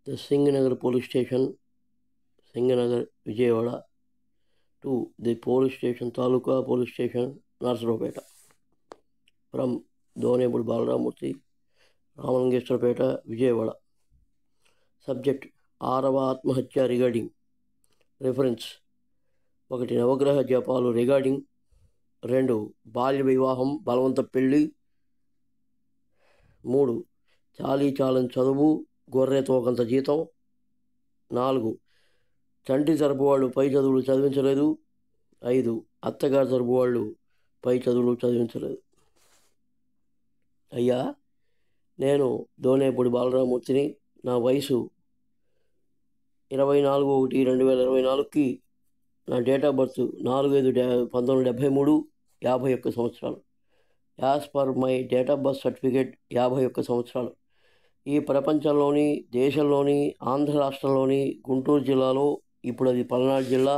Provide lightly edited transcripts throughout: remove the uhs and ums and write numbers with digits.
the Singanagar police station, Singanagar, Vijayawada, to the police station, Taluka police station, Narsaropeta. From Donebudi Balaramurthy, Ramangeswarapeta, Vijayawada. Subject: Arava Atmahatya regarding. Reference: 1. నవగ్రహ జపాలు regarding. 2. బాల్య వివాహం బలవంత పెళ్లి. 3. చాలీ చాలని చదువు గొర్రె తోకంత జీతం. 4. తండ్రి తరపు వాళ్ళు పై చదువులు చదివించలేదు. 5. అత్తగారి తరపు వాళ్ళు పై చదువులు చదివించలేదు. అయ్యా, నేను దోనేపూడి బాలరామూర్తిని. నా వయసు 24/1/2024కి నా డేట్ ఆఫ్ బర్త్ 4/5/1973, 51 సంవత్సరాలు. As per my date of birth certificate 51 సంవత్సరాలు. ఈ ప్రపంచంలోని, దేశంలోని, ఆంధ్ర రాష్ట్రంలోని గుంటూరు జిల్లాలో, ఇప్పుడు అది పల్నాడు జిల్లా,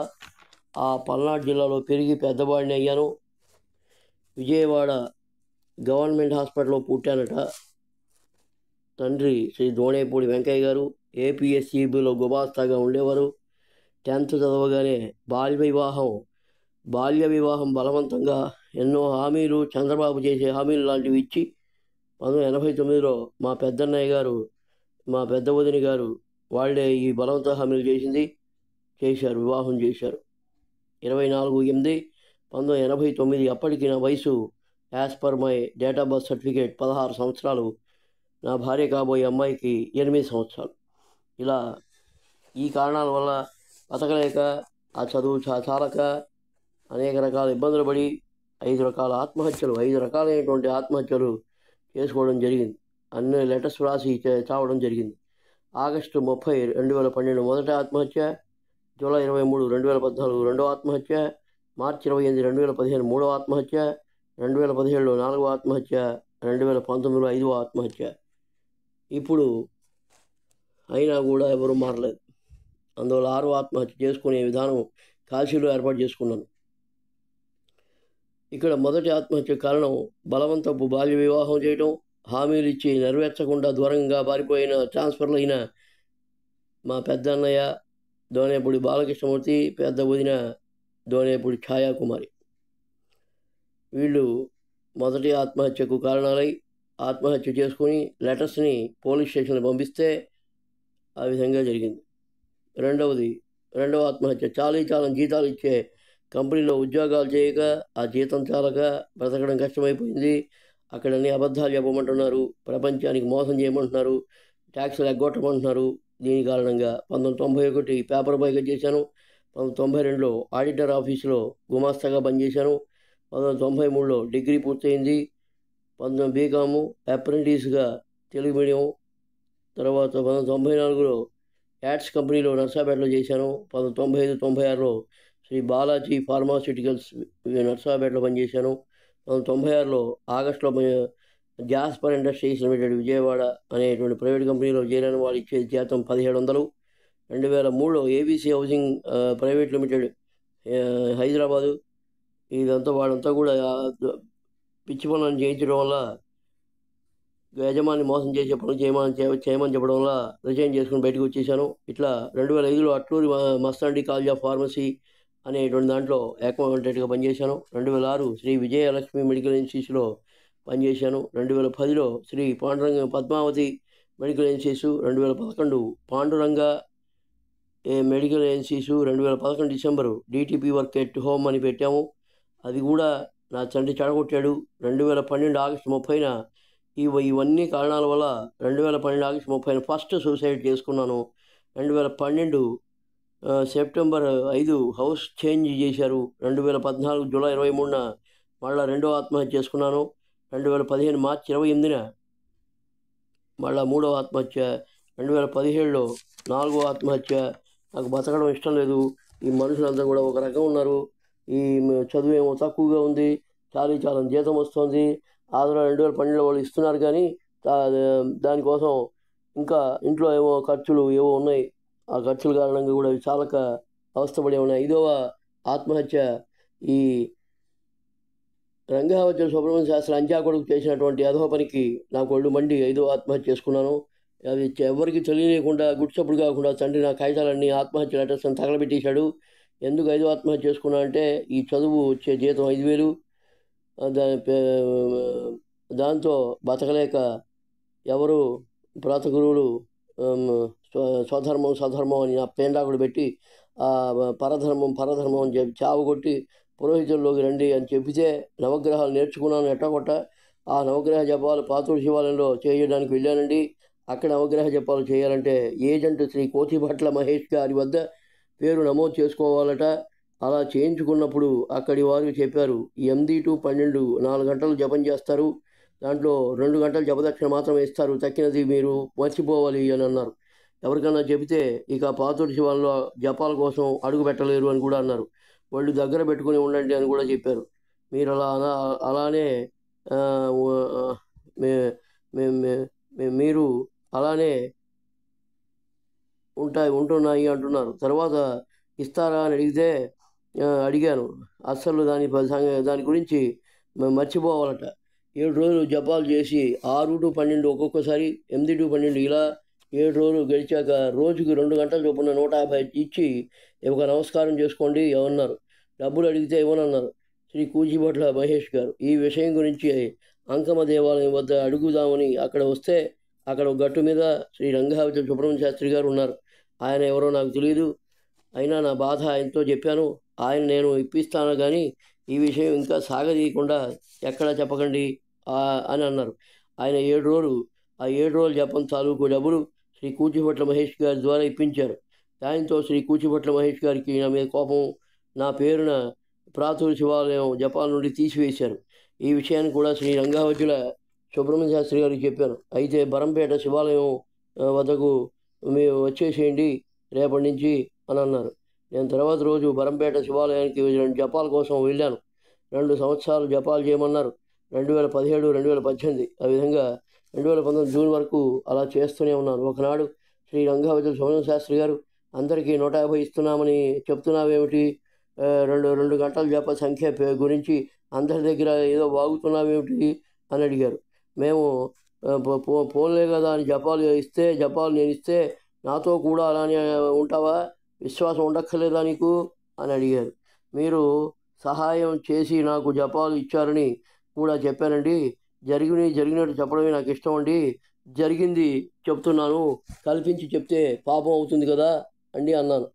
ఆ పల్నాడు జిల్లాలో పెరిగి పెద్దవాడిని అయ్యాను. విజయవాడ గవర్నమెంట్ హాస్పిటల్లో పుట్టానట. తండ్రి శ్రీ దోనేపూడి వెంకయ్య గారు ఏపీఎస్సీబీలో గుమాస్తాగా ఉండేవారు. 10th చదవగానే బాల్య వివాహం బలవంతంగా ఎన్నో హామీలు, చంద్రబాబు చేసే హామీలు లాంటివి ఇచ్చి 1989లో మా పెద్దన్నయ్య గారు, మా పెద్ద వదిన గారు వాళ్ళే ఈ బలవంత హామీలు చేశారు, వివాహం చేశారు. 24/8/1989. అప్పటికి నా వయసు as per my date of birth certificate 16 సంవత్సరాలు. నా భార్య కాబోయే అమ్మాయికి 8 సంవత్సరాలు. ఇలా ఈ కారణాల వల్ల బతకలేక, ఆ చదువు చాలక అనేక రకాల ఇబ్బందులు పడి 5 రకాలైనటువంటి ఆత్మహత్యలు చేసుకోవడం జరిగింది. అన్ని లెటర్స్ రాసి చావడం జరిగింది. ఆగస్టు 30, 2012 మొదటి ఆత్మహత్య, జూలై 23, 2014 రెండవ ఆత్మహత్య, మార్చి 28, 2015 మూడవ ఆత్మహత్య, 2017లో 4వ ఆత్మహత్య, 2019లో 5వ ఆత్మహత్య. ఇప్పుడు అయినా కూడా ఎవరు మారలేదు. అందువల్ల 6వ ఆత్మహత్య చేసుకునే విధానం కాశీలో ఏర్పాటు చేసుకున్నాను. ఇక్కడ మొదటి ఆత్మహత్య కారణం బలవంతపు బాల్య వివాహం చేయడం, హామీలు ఇచ్చి నెరవేర్చకుండా దూరంగా పారిపోయిన, ట్రాన్స్ఫర్లు అయిన మా పెద్దన్నయ్య దోనేపూడి బాలకృష్ణమూర్తి, పెద్ద వదిన దోనేపూడి ఛాయాకుమారి. వీళ్ళు మొదటి ఆత్మహత్యకు కారణాలై ఆత్మహత్య చేసుకుని లెటర్స్ని పోలీస్ స్టేషన్కి పంపిస్తే ఆ విధంగా జరిగింది. రెండవ ఆత్మహత్య, చాలని జీతాలు ఇచ్చే కంపెనీలో ఉద్యోగాలు చేయక, ఆ జీతం చాలక బ్రతకడం కష్టమైపోయింది. అక్కడ అన్ని అబద్ధాలు చెప్పమంటున్నారు, ప్రపంచానికి మోసం చేయమంటున్నారు, ట్యాక్సులు ఎగ్గొట్టమంటున్నారు. దీని కారణంగా 1991 పేపర్ బాయ్గా చేశాను. 1992లో ఆడిటర్ ఆఫీసులో గుమాస్తాగా పనిచేశాను. 1993లో డిగ్రీ పూర్తయింది. 19 బీకాము అప్రెంటిస్గా తెలుగు మీడియం. తర్వాత 1994లో యాడ్స్ కంపెనీలో నర్సాపేటలో చేశాను. 1995-96లో శ్రీ బాలాజీ ఫార్మాస్యూటికల్స్ నర్సాపేటలో పనిచేశాను. 1996లో ఆగస్టులో జాస్పర్ ఇండస్ట్రీస్ లిమిటెడ్ విజయవాడ అనేటువంటి ప్రైవేట్ కంపెనీలో చేరాను. వాళ్ళు ఇచ్చే జీతం 1700. 2003లో ABC housing private limited Hyderabad. వాళ్ళంతా కూడా పిచ్చి పనులను చేయించడం వల్ల, యజమాని మోసం చేసే పనులు చేయమని చెప్పడం వల్ల రిజైన్ చేసుకుని బయటకు వచ్చేసాను. ఇట్లా 2005లో అట్లూరి మస్తాండి కాలేజ్ ఆఫ్ ఫార్మసీ అనేటువంటి దాంట్లో అకౌంటెంట్గా పనిచేశాను. 2006 శ్రీ విజయలక్ష్మి మెడికల్ ఇన్స్టిట్యూట్లో పనిచేశాను. 2010లో Shri Padmavathi medical institute, 2011 Panduranga medical institute, 2011 December DTP work at home అని పెట్టాము. అది కూడా నా తండ్రి చెడగొట్టాడు. 2012 ఆగస్టు 30న ఇవన్నీ కారణాల వల్ల 2012 ఆగస్టు 30న ఫస్ట్ సూసైడ్ చేసుకున్నాను. 2012 సెప్టెంబర్ 5 హౌస్ చేంజ్ చేశారు. 2014 జూలై 23న మళ్ళీ రెండో ఆత్మహత్య చేసుకున్నాను. 2015 మార్చి 28న మళ్ళీ మూడవ ఆత్మహత్య. 2017లో 4వ ఆత్మహత్య. నాకు బతకడం ఇష్టం లేదు. ఈ మనుషులంతా కూడా ఒక రకం ఉన్నారు. ఈ చదువు ఏమో తక్కువగా ఉంది, చాలని జీతం వస్తుంది, ఆధార 2012లో వాళ్ళు ఇస్తున్నారు, కానీ దానికోసం ఇంకా ఇంట్లో ఏమో ఖర్చులు ఏవో ఉన్నాయి. ఆ ఖర్చుల కారణంగా కూడా చాలక అవస్థపడే ఉన్నాయి. 5వ ఆత్మహత్య ఈ రంగావతి సుబ్రహ్మణ్య శాస్త్రి అంత్యాకొడుకు చేసినటువంటి అధో పనికి నాకు ఒళ్ళు మండి 5వ ఆత్మహత్య చేసుకున్నాను. అవి ఎవరికి తెలియకుండా గుడ్సప్పుడు కాకుండా తండ్రి నా కాగితాలన్నీ ఆత్మహత్య లెటర్స్ అని తగలబెట్టేశాడు. ఎందుకు ఐదో ఆత్మహత్య చేసుకున్నా అంటే ఈ చదువు వచ్చే జీతం 5,000 దాని దాంతో బతకలేక ఎవరు ప్రాత గురువులు స్వధర్మం సధర్మం అని నా పేండాకుడు పెట్టి పరధర్మం అని చెప్పి చావు కొట్టి పురోహితుల్లోకి రండి అని చెప్పితే నవగ్రహాలు నేర్చుకున్నాను ఎట్టగొట్ట. ఆ నవగ్రహ జపాలు పాతూరు శివాలయంలో చేయడానికి వెళ్ళానండి. అక్కడ నవగ్రహ జపాలు చేయాలంటే ఏజెంట్ శ్రీ కోతిభట్ల మహేష్ గారి వద్ద పేరు నమోదు చేసుకోవాలట. అలా చేయించుకున్నప్పుడు అక్కడి వారు చెప్పారు 8 to 12 4 గంటలు జపం చేస్తారు, దాంట్లో 2 గంటలు జపదక్షిణ మాత్రమే ఇస్తారు, తక్కినది మీరు మర్చిపోవాలి అని అన్నారు. ఎవరికన్నా చెబితే ఇక పాతూరు శివాలయంలో జపాల కోసం అడుగు పెట్టలేరు అని కూడా అన్నారు. వాళ్ళు దగ్గర పెట్టుకుని ఉండండి అని కూడా చెప్పారు. మీరు అలానే మీరు అలానే ఉంటున్నాయి అంటున్నారు. తర్వాత ఇస్తారా అని అడిగాను. అస్సలు దాని గురించి మర్చిపోవాలట. 7 రోజులు జపాలు చేసి 6 to 12 ఒక్కొక్కసారి 8 to 12 ఇలా 7 రోజులు గడిచాక రోజుకి 2 గంటల చొప్పున 150 ఇచ్చి ఒక నమస్కారం చేసుకోండి ఏమన్నారు. డబ్బులు అడిగితే ఇవ్వనన్నారు శ్రీ కూచిభట్ల మహేష్ గారు. ఈ విషయం గురించి అంకమ్మ దేవాలయం వద్ద అడుగుదామని అక్కడ వస్తే అక్కడ ఒక గట్టు మీద శ్రీ రంగావతి సుబ్రహ్మణ్య శాస్త్రి గారు ఉన్నారు. ఆయన ఎవరో నాకు తెలియదు. అయినా నా బాధ ఆయనతో చెప్పాను. ఆయన నేను ఇప్పిస్తాను కానీ ఈ విషయం ఇంకా సాగదీయకుండా ఎక్కడా చెప్పకండి అని అన్నారు. ఆయన 7 రోజులు జపం తాలూకు డబ్బులు శ్రీ కూచిభట్ల మహేష్ గారి ద్వారా ఇప్పించారు. దానితో శ్రీ కూచిభట్ల మహేష్ గారికి నా మీద కోపం, నా పేరున ప్రాతూరు శివాలయం జపాల నుండి తీసివేశారు. ఈ విషయాన్ని కూడా శ్రీ రంగావతుల సుబ్రహ్మణ్య శాస్త్రి గారికి చెప్పాను. అయితే బరంపేట శివాలయం వద్దకు మీరు వచ్చేసేయండి రేపటి నుంచి అని అన్నారు. నేను తర్వాత రోజు బరంపేట శివాలయానికి 2 జపాల కోసం వెళ్ళాను. 2 సంవత్సరాలు జపాలు చేయమన్నారు. 2017, 2018 ఆ విధంగా 2019 జూన్ వరకు అలా చేస్తూనే ఉన్నాను. ఒకనాడు శ్రీ రంగావతుల సుబ్రహ్మణ్య శాస్త్రి గారు అందరికీ 150 ఇస్తున్నామని చెప్తున్నావేమిటి, 2 గంటల జప సంఖ్య గురించి అందరి దగ్గర ఏదో వాగుతున్నావేమిటి అని అడిగారు. మేము పోన్లే కదా అని జపాలు నేను ఇస్తే నాతో కూడా అలానే ఉంటావా, విశ్వాసం ఉండక్కర్లేదా నీకు అని అడిగారు. మీరు సహాయం చేసి నాకు జపాలు ఇచ్చారని కూడా చెప్పానండి. జరిగినట్టు చెప్పడమే నాకు ఇష్టం అండి. జరిగింది చెప్తున్నాను, కల్పించి చెప్తే పాపం అవుతుంది కదా అండి అన్నాను.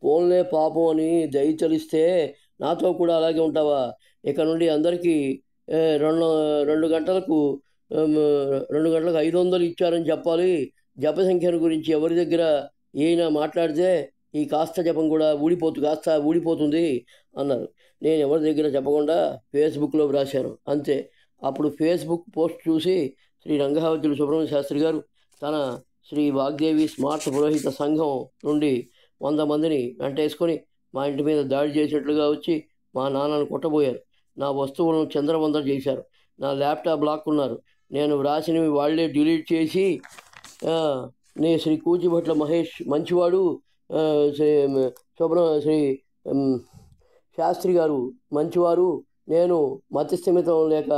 పోన్లే పాపం అని దయచలిస్తే నాతో కూడా అలాగే ఉంటావా, ఇక నుండి అందరికీ 2 గంటలకు 500 ఇచ్చారని చెప్పాలి. జప సంఖ్యను గురించి ఎవరి దగ్గర ఏమైనా మాట్లాడితే ఈ కాస్త జపం కూడా ఊడిపోతుంది అన్నారు. నేను ఎవరి దగ్గర చెప్పకుండా ఫేస్బుక్లో రాశాను అంతే. అప్పుడు ఫేస్బుక్ పోస్ట్ చూసి శ్రీ రంగావతుల సుబ్రహ్మణ్య శాస్త్రి గారు తన శ్రీ వాగ్దేవి స్మార్ట్ పురోహిత సంఘం నుండి 100 మందిని వెంటేసుకొని మా ఇంటి మీద దాడి చేసినట్లుగా వచ్చి మా నాన్నను కొట్టబోయారు. నా వస్తువులను చంద్రవందర చేశారు. నా ల్యాప్టాప్ లాక్కున్నారు. నేను వ్రాసినవి వాళ్లే డిలీట్ చేసి శ్రీ కూచిభట్ల మహేష్ మంచివాడు, శ్రీ శాస్త్రి గారు మంచివారు, నేను మతిస్థిమితం లేక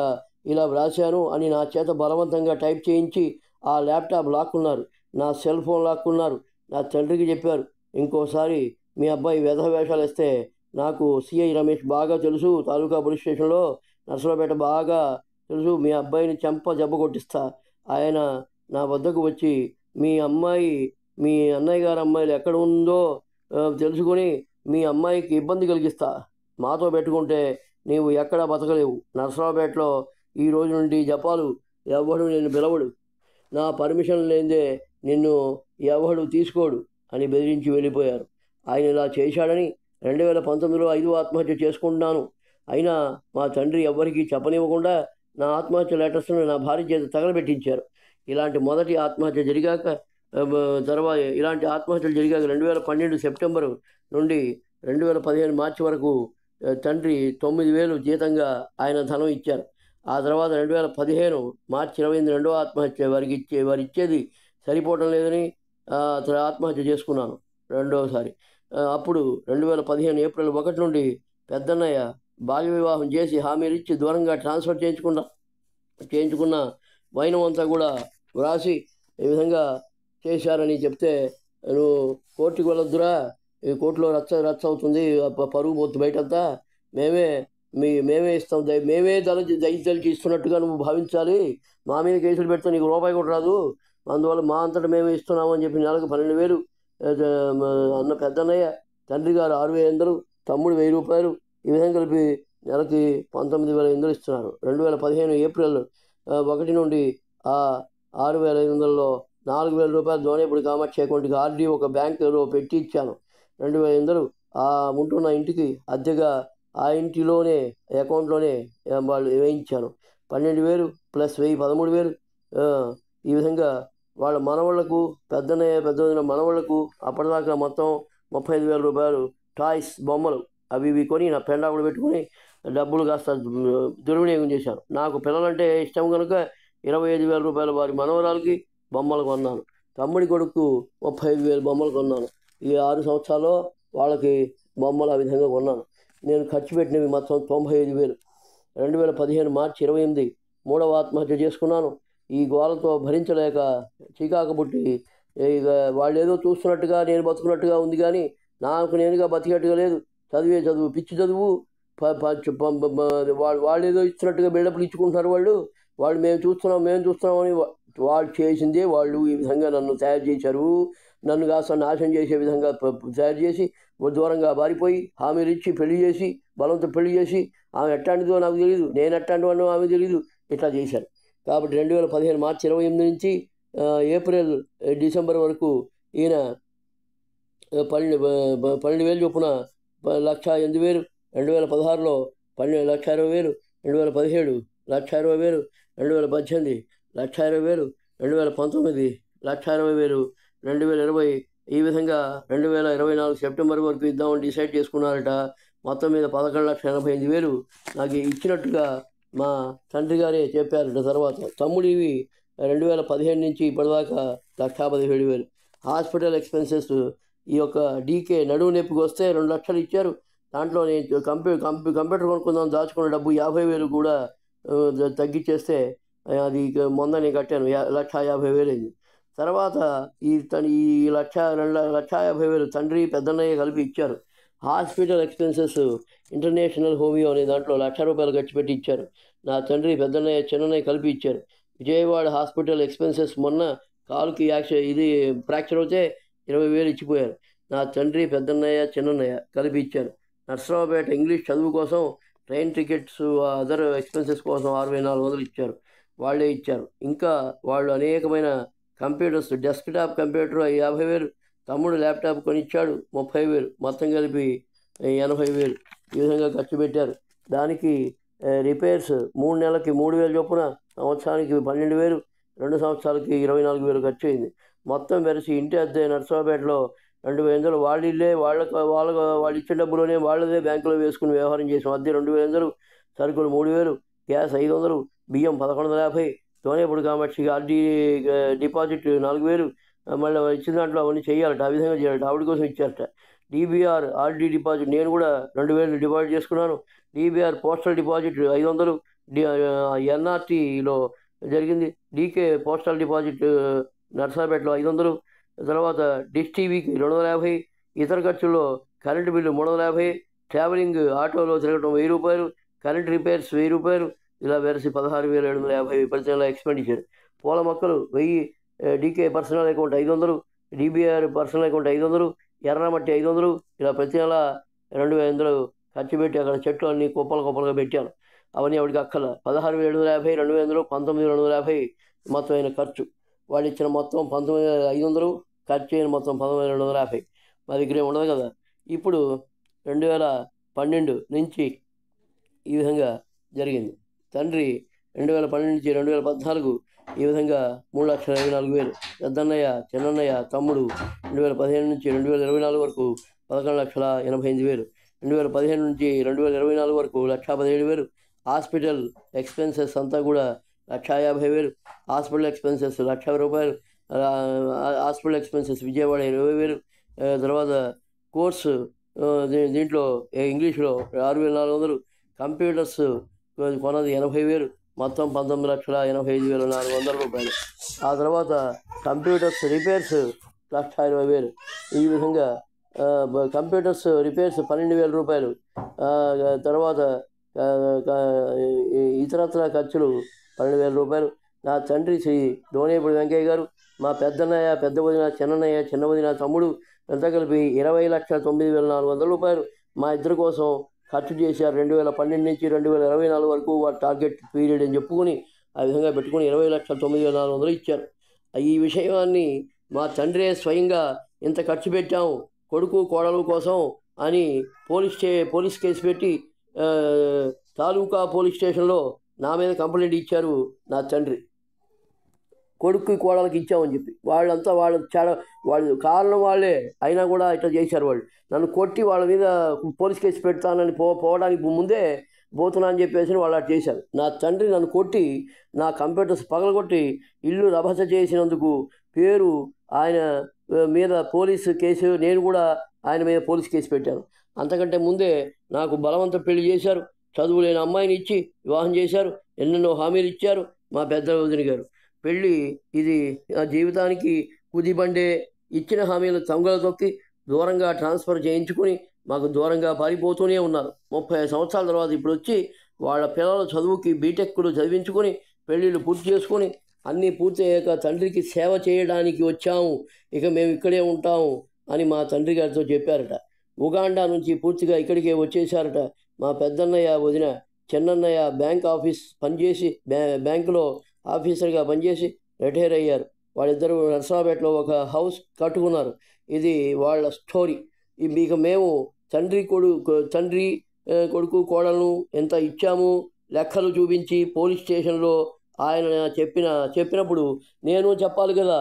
ఇలా వ్రాశాను అని నా చేత బలవంతంగా టైప్ చేయించి ఆ ల్యాప్టాప్ లాక్కున్నారు. నా సెల్ ఫోన్ లాక్కున్నారు. నా తండ్రికి చెప్పారు, ఇంకోసారి మీ అబ్బాయి వెధ వేషాలు వేస్తే నాకు సిఐ రమేష్ బాగా తెలుసు, తాలూకా పోలీస్ స్టేషన్లో నర్సరావుపేట బాగా తెలుసు, మీ అబ్బాయిని జబ్బ కొట్టిస్తా. ఆయన నా వద్దకు వచ్చి మీ అన్నయ్య గారి అమ్మాయిలు ఎక్కడ ఉందో తెలుసుకొని మీ అమ్మాయికి ఇబ్బంది కలిగిస్తా, మాతో పెట్టుకుంటే నీవు ఎక్కడా బతకలేవు, నర్సరావుపేటలో ఈ రోజు నుండి జపాలు ఎవడు నిన్ను పిలవడు, నా పర్మిషన్ లేదే నిన్ను ఎవడు తీసుకోడు అని బెదిరించి వెళ్ళిపోయారు. ఆయన ఇలా చేశాడని 2019లో 5వ ఆత్మహత్య చేసుకుంటున్నాను. అయినా మా తండ్రి ఎవ్వరికీ చెప్పనివ్వకుండా నా ఆత్మహత్య లెటర్స్ను నా భార్య చేత తగలబెట్టించారు. ఇలాంటి ఆత్మహత్యలు జరిగాక 2012 సెప్టెంబరు నుండి 2015 మార్చి వరకు తండ్రి 9,000 జీతంగా ఆయన ధనం ఇచ్చారు. ఆ తర్వాత 2015 మార్చి 28 రెండవ ఆత్మహత్య వారు ఇచ్చేది సరిపోవటం లేదని ఆత్మహత్య చేసుకున్నాను రెండోసారి. అప్పుడు 2015 ఏప్రిల్ 1 నుండి పెద్దన్నయ్య బాల్య వివాహం చేసి హామీలు ఇచ్చి దూరంగా ట్రాన్స్ఫర్ చేయించుకున్న వైనం అంతా కూడా వ్రాసి ఈ విధంగా చేశారని చెప్తే, నువ్వు కోర్టుకి వెళ్ళొద్దురా, ఈ కోర్టులో రచ్చ రచ్చ అవుతుంది, పరువు పోతుంది బయటంతా, మేమే మేమే ఇస్తాం, మేమే దళితులకి ఇస్తున్నట్టుగా నువ్వు భావించాలి, మా మీద కేసులు పెడితే నీకు రూపాయి కూడా రాదు, అందువల్ల మా అంతటా మేమే ఇస్తున్నాము అని చెప్పి నెలకు 12,000 అన్న పెద్దన్నయ్య, తండ్రి గారు 6,500, తమ్ముడు 1,000 రూపాయలు, ఈ విధంగా కలిపి నెలకి 19,800 ఇస్తున్నారు. 2015 ఏప్రిల్ 1 నుండి ఆ 6,500లో 4,000 రూపాయలు దోనేపూడి కామాక్షి అకౌంట్కి ఆర్డీ ఒక బ్యాంకులో పెట్టి ఇచ్చాను. 2,500 ఆ ఉంటున్న ఇంటికి అద్దెగా ఆ ఇంటిలోనే అకౌంట్లోనే వాళ్ళు వేయించాను. 12,000 ప్లస్ 1,000 13,000. ఈ విధంగా వాళ్ళ మనవాళ్లకు, పెద్ద మనవాళ్లకు అప్పటిదాకా మొత్తం 35,000 రూపాయలు టాయ్స్, బొమ్మలు అవి ఇవి కొని నా పెండాకులు పెట్టుకుని డబ్బులు కాస్త దుర్వినియోగం చేశాను. నాకు పిల్లలంటే ఇష్టం కనుక 25,000 రూపాయలు వారి మనవరాలకి బొమ్మలు కొన్నాను. తమ్ముడి కొడుకు 35,000 బొమ్మలు కొన్నాను. ఈ 6 సంవత్సరాల్లో వాళ్ళకి బొమ్మలు ఆ విధంగా కొన్నాను. నేను ఖర్చు పెట్టినవి మొత్తం 95,000. 2015 మార్చి 28 3వ ఆత్మహత్య చేసుకున్నాను. ఈ గోలతో భరించలేక చీకాకు పుట్టి, ఇక వాళ్ళు ఏదో చూస్తున్నట్టుగా నేను బతుకున్నట్టుగా ఉంది, కానీ నాకు నేనుగా బతికేట్టుగా లేదు. చదివే చదువు పిచ్చి చదువు, వాళ్ళు ఏదో ఇచ్చినట్టుగా బిల్డప్లు ఇచ్చుకుంటున్నారు. వాళ్ళు మేము చూస్తున్నామని వాళ్ళు చేసిందే. వాళ్ళు ఈ విధంగా నన్ను తయారు చేశారు. నన్ను కాస్త నాశనం చేసే విధంగా తయారు చేసి దూరంగా బారిపోయి హామీలు ఇచ్చి పెళ్లి చేసి, బలంతో పెళ్లి చేసి, ఆమె ఎట్టాంటిదో నాకు తెలియదు, నేను ఎట్టాంటివాడినో ఆమె తెలియదు, ఇట్లా చేశారు. కాబట్టి 2015 మార్చి 28 నుంచి ఏప్రిల్ డిసెంబర్ వరకు ఈయన 12,000 చొప్పున 1,08,000. 2016లో 1,20,000, 2017 1,20,000, 2018 1,20,000, 2019 1,20,000, 2020 ఈ విధంగా 2024 సెప్టెంబర్ వరకు ఇద్దామని డిసైడ్ చేసుకున్నారట. మొత్తం మీద 11,85,000 నాకు ఇచ్చినట్టుగా మా తండ్రి గారే చెప్పారట. తర్వాత తమ్ముడివి 2015 నుంచి ఇప్పటిదాకా 1,17,000. హాస్పిటల్ ఎక్స్పెన్సెస్ ఈ యొక్క డీకే నడువు నొప్పికి వస్తే 2 లక్షలు ఇచ్చారు. దాంట్లో నేను కంప్యూటర్ కొనుక్కుందాం దాచుకున్న డబ్బు 50,000 కూడా తగ్గించేస్తే అది మొన్న నేను కట్టాను. 1,50,000 అయింది. తర్వాత ఈ 2,50,000 తండ్రి పెద్దన్నయ్య కలిపి ఇచ్చారు. హాస్పిటల్ ఎక్స్పెన్సెస్ ఇంటర్నేషనల్ హోమియో అనే దాంట్లో 1,00,000 రూపాయలు ఖర్చు పెట్టి ఇచ్చారు. నా తండ్రి పెద్దన్నయ్య చిన్నన్నయ్య కలిపి ఇచ్చారు. విజయవాడ హాస్పిటల్ ఎక్స్పెన్సెస్ మొన్న కాలుకి ఫ్రాక్చర్ అవుతే 20,000 ఇచ్చిపోయారు. నా తండ్రి పెద్దన్నయ్య చిన్నన్నయ్య కలిపి ఇచ్చారు. నర్సరావుపేట ఇంగ్లీష్ చదువు కోసం ట్రైన్ టికెట్స్, అదర్ ఎక్స్పెన్సెస్ కోసం 6,400 ఇచ్చారు. వాళ్ళే ఇచ్చారు. ఇంకా వాళ్ళు అనేకమైన కంప్యూటర్స్, డెస్క్టాప్ కంప్యూటర్ 50,000, తమ్ముడు ల్యాప్టాప్ కొనిచ్చాడు 30,000, మొత్తం కలిపి 80,000 ఈ విధంగా ఖర్చు పెట్టారు. దానికి రిపేర్స్ 3 నెలలకి 3,000 చొప్పున, సంవత్సరానికి 12,000, 2 సంవత్సరాలకి 24,000 ఖర్చు అయింది. మొత్తం వెరసి ఇంటి అద్దె నర్సరావుపేటలో 2,500 వాళ్ళ ఇల్లే, వాళ్ళు ఇచ్చే డబ్బులోనే వాళ్ళదే బ్యాంకులో వేసుకుని వ్యవహారం చేసాం. అద్దె 2,500, సరుకులు 3,000, గ్యాస్ 500, బియ్యం 1,150, దోనేపూడి కామాక్షికి ఆర్డీ డిపాజిట్ 4,000, మళ్ళీ ఇచ్చిన దాంట్లో అవన్నీ చేయాలట. ఆ విధంగా చేయాలట. ఆవిడ కోసం ఇచ్చారట. డీబీఆర్ ఆర్డీ డిపాజిట్ నేను కూడా 2,000 డిపాజిట్ చేసుకున్నాను. డీబీఆర్ పోస్టల్ డిపాజిట్ 500, ఎన్ఆర్టీలో జరిగింది. డీకే పోస్టల్ డిపాజిట్ నర్సాపేటలో 500, తర్వాత డిష్ టీవీకి 250, ఇతర ఖర్చుల్లో కరెంటు బిల్లు 350, ట్రావెలింగ్ ఆటోలో తిరగటం 1,000 రూపాయలు, కరెంట్ రిపేర్స్ 1,000 రూపాయలు, ఇలా వెరసి 16,750 ప్రతి నెల ఎక్స్పెండిచర్. పూల మొక్కలు 1,000, DK personal account 500, DBR personal account 500, ఎర్రమట్టి 500, ఇలా ప్రతి నెల 2,500 ఖర్చు పెట్టి అక్కడ చెట్లు అన్నీ కుప్పలుగా పెట్టాను. అవన్నీ ఆవిడకి అక్కల 16,750, 2,500, 19,250 మొత్తం అయిన ఖర్చు. వాళ్ళు ఇచ్చిన మొత్తం 19,500, ఖర్చు అయిన మొత్తం 19,250. మా దగ్గర ఉండదు కదా. ఇప్పుడు 2012 నుంచి ఈ విధంగా జరిగింది. తండ్రి 2012 నుంచి 2014 ఈ విధంగా 3,24,000. పెద్దన్నయ్య, చిన్నన్నయ్య, తమ్ముడు 2015 నుంచి 2024 వరకు 11,88,000. 2015 నుంచి 2024 వరకు 1,17,000. హాస్పిటల్ ఎక్స్పెన్సెస్ అంతా కూడా 1,50,000. హాస్పిటల్ ఎక్స్పెన్సెస్ 1,00,000 రూపాయలు. Hospital expenses Vijayawada 20,000. తర్వాత కోర్సు దీంట్లో ఇంగ్లీష్లో 6,400. కంప్యూటర్స్ కొన్నది 80,000. మొత్తం 19,85,400 రూపాయలు. ఆ తర్వాత కంప్యూటర్స్ రిపేర్స్ 1,20,000. ఈ విధంగా కంప్యూటర్స్ రిపేర్స్ 12,000 రూపాయలు. తర్వాత ఇతరత్ర ఖర్చులు 12,000 రూపాయలు. నా తండ్రి శ్రీ దోనేపూడి వెంకయ్య గారు, మా పెద్దన్నయ్య, పెద్ద వదిన, చిన్నన్నయ్య, చిన్న వదిన, తమ్ముడు అంతా కలిపి 20,09,400 రూపాయలు మా ఇద్దరి కోసం ఖర్చు చేశారు. 2012 నుంచి 2024 వరకు వారి టార్గెట్ పీరియడ్ అని చెప్పుకొని ఆ విధంగా పెట్టుకుని 20,09,400 ఇచ్చారు. ఈ విషయాన్ని మా తండ్రే స్వయంగా ఇంత ఖర్చు పెట్టాము కొడుకు కోడలు కోసం అని పోలీస్ కేసు పెట్టి తాలూకా పోలీస్ స్టేషన్లో నా మీద కంప్లైంట్ ఇచ్చారు నా తండ్రి. కొడుకు కోడలకి ఇచ్చామని చెప్పి వాళ్ళంతా వాళ్ళు కారణం వాళ్ళే అయినా కూడా ఇట్లా చేశారు. వాళ్ళు నన్ను కొట్టి వాళ్ళ మీద పోలీస్ కేసు పెడతానని పోవడానికి ముందే పోతున్నా అని చెప్పేసి వాళ్ళు అట్లా చేశారు. నా తండ్రి నన్ను కొట్టి నా కంప్యూటర్స్ పగలగొట్టి ఇల్లు రభస చేసినందుకు పేరు ఆయన మీద పోలీసు కేసు, నేను కూడా ఆయన మీద పోలీస్ కేసు పెట్టాను. అంతకంటే ముందే నాకు బలవంత పెళ్లి చేశారు. చదువు లేని అమ్మాయిని ఇచ్చి వివాహం చేశారు. ఎన్నెన్నో హామీలు ఇచ్చారు మా పెద్ద వదిన గారు. పెళ్ళి ఇది నా జీవితానికి కుదిబండే. ఇచ్చిన హామీలు తంగలు తొక్కి దూరంగా ట్రాన్స్ఫర్ చేయించుకుని మాకు దూరంగా పారిపోతూనే ఉన్నారు. 30 సంవత్సరాల తర్వాత ఇప్పుడు వచ్చి వాళ్ళ పిల్లల చదువుకి బీటెక్లు చదివించుకొని పెళ్ళిళ్ళు పూర్తి చేసుకొని అన్నీ పూర్తి అయ్యాక తండ్రికి సేవ చేయడానికి వచ్చాము, ఇక మేము ఇక్కడే ఉంటాము అని మా తండ్రి గారితో చెప్పారట. ఉగాండా నుంచి పూర్తిగా ఇక్కడికే వచ్చేసారట. మా పెద్దన్నయ్య, వదిన, చిన్నన్నయ్య బ్యాంకులో ఆఫీసర్గా పనిచేసి రిటైర్ అయ్యారు. వాళ్ళిద్దరూ నర్సరావుపేటలో ఒక హౌస్ కట్టుకున్నారు. ఇది వాళ్ళ స్టోరీ. ఇక మేము తండ్రి కొడుకు కోడలను ఎంత ఇచ్చాము లెక్కలు చూపించి పోలీస్ స్టేషన్లో ఆయన చెప్పినప్పుడు నేను చెప్పాలి కదా,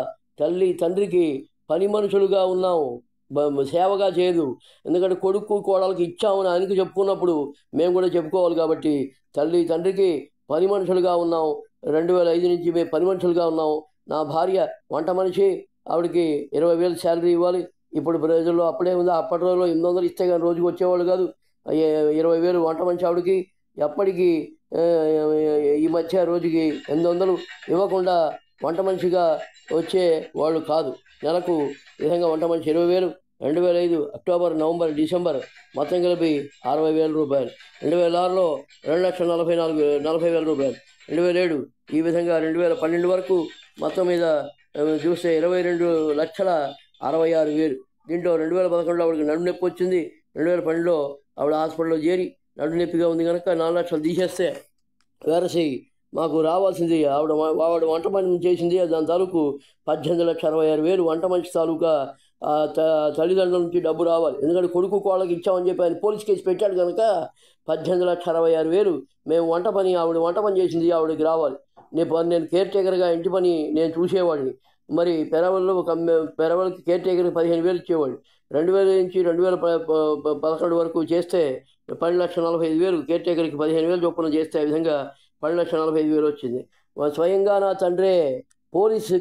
తండ్రికి పని మనుషులుగా ఉన్నాము, సేవగా చేయదు. ఎందుకంటే కొడుకు కోడలకి ఇచ్చామని ఆయనకి చెప్పుకున్నప్పుడు మేము కూడా చెప్పుకోవాలి. కాబట్టి తండ్రికి పని మనుషులుగా ఉన్నాం. 2005 నుంచి మేము పని మనుషులుగా ఉన్నాం. నా భార్య వంట మనిషి, ఆవిడకి 20,000 శాలరీ ఇవ్వాలి. ఇప్పుడు ప్రజల్లో అప్పుడే ఉంది. అప్పటి రోజుల్లో 800 ఇస్తే కానీ రోజుకి వచ్చేవాళ్ళు కాదు. 20,000 వంట మనిషి ఆవిడకి. ఎప్పటికీ ఈ మధ్య రోజుకి 800 ఇవ్వకుండా వంట మనిషిగా వచ్చే వాళ్ళు కాదు. నెలకు విధంగా వంట మనిషి 20,000. 2005 అక్టోబర్, నవంబర్, డిసెంబర్ మొత్తం కలిపి 60,000 రూపాయలు. 2006లో 2,44,000 రూపాయలు. 2007 ఈ విధంగా 2012 వరకు మొత్తం మీద చూస్తే 22,66,000. దీంట్లో 2011లో ఆవిడకి నడుము నొప్పి వచ్చింది. 2012లో ఆవిడ హాస్పిటల్లో చేరి నడుము నొప్పిగా ఉంది కనుక 4 లక్షలు తీసేస్తే వేరసి మాకు రావాల్సింది ఆవిడ వంట పని చేసింది. దాని తాలూకు 18,66,000 వంట మనిషి తాలూకా తల్లిదండ్రుల నుంచి డబ్బు రావాలి. ఎందుకంటే కొడుకు కోళ్ళకి ఇచ్చామని చెప్పి ఆయన పోలీస్ కేసు పెట్టాడు కనుక 18,66,000 మేము ఆవిడ వంట పని చేసింది ఆవిడకి రావాలి. నేను కేర్ టేకర్గా ఇంటి పని నేను చూసేవాడిని. మరి పెరవల్కి కేర్ టేకర్కి 15,000 ఇచ్చేవాళ్ళు. 2000 నుంచి 2011 వరకు చేస్తే 10,45,000, కేర్ టేకర్కి 15,000 చొప్పున చేస్తే ఆ విధంగా 10,45,000 వచ్చింది. స్వయంగా నా తండ్రే పోలీస్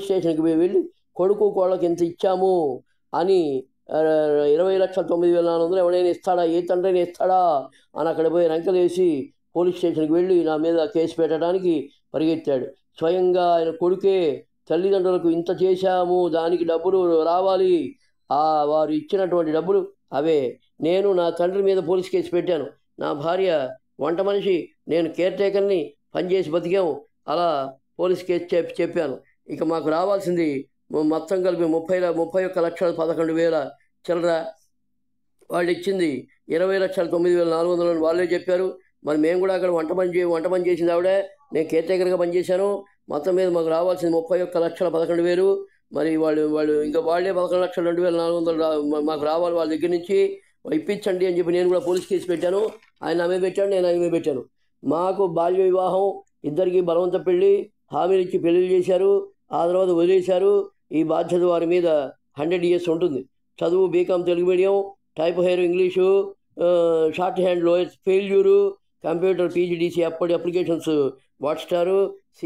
స్టేషన్కి వెళ్ళి కొడుకు కోళ్ళకి ఎంత ఇచ్చాము అని 20,09,400 ఎవడైనా ఇస్తాడా, ఏ తండ్రైనా ఇస్తాడా అని అక్కడ పోయి రంకెలేసి పోలీస్ స్టేషన్కి వెళ్ళి నా మీద కేసు పెట్టడానికి పరిగెత్తాడు. స్వయంగా ఆయన కొడుకే తల్లిదండ్రులకు ఇంత చేశాము, దానికి డబ్బులు రావాలి, వారు ఇచ్చినటువంటి డబ్బులు అవే. నేను నా తండ్రి మీద పోలీస్ కేసు పెట్టాను. నా భార్య వంట మనిషి, నేను కేర్ టేకర్ని, పనిచేసి బతికాము. అలా పోలీస్ కేసు చెప్పాను. ఇక మాకు రావాల్సింది మొత్తం కలిపి 31,11,11,000 చిల్లర. వాళ్ళు ఇచ్చింది 20,09,400 వాళ్ళే చెప్పారు. మరి మేము కూడా అక్కడ వంట పని చేసింది ఆవిడే, నేను కేర్ టేకర్గా పనిచేశాను. మొత్తం మీద మాకు రావాల్సింది 31,11,11,000. మరి వాళ్ళు ఇంకా వాళ్ళే 11,02,400 మాకు రావాలి. వాళ్ళ దగ్గర నుంచి ఇప్పించండి అని చెప్పి నేను కూడా పోలీస్ కేసు పెట్టాను. ఆయన ఆమె పెట్టాడు, నేను ఆమె పెట్టాను. మాకు బాల్య వివాహం, ఇద్దరికి బలవంత పెళ్ళి, హామీలు ఇచ్చి పెళ్ళిళ్ళు చేశారు. ఆ తర్వాత వదిలేశారు. ఈ బాధ్యత వారి మీద 100 years ఉంటుంది. చదువు BCom Telugu medium, type higher English, shorthand lowers failure, computer PGDC అప్పటి applications WordStar, C++,